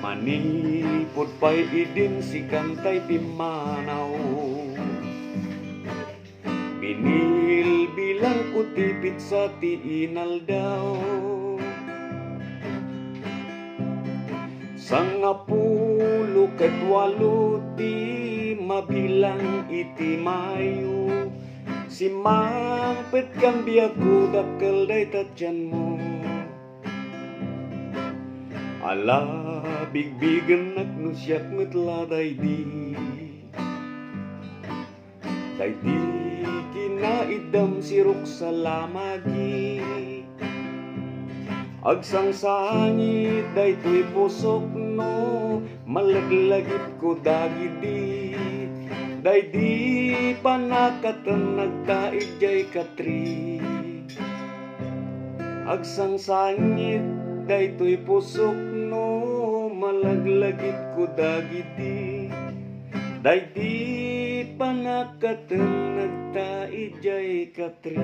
Manipod pa'y idin si kantay pimanaw. Binil bilang kutipit sa tiinal daw. Sangapulo ket walo ti mabilang iti Mayo. Si mangpet kang biyago dakkel day tatyan mo. Ala bigbigan nagnusiak metla daydi. Daydi kinaidam sirok sa lamagi. Agsangsangit daytoy pusok no, malaglagip ko dagidi. Daydi panakatan nagtaijay katri. Agsangsangit daytoy pusok no, malaglagip ko dagidi. Daydi panakatan nagtaijay katri.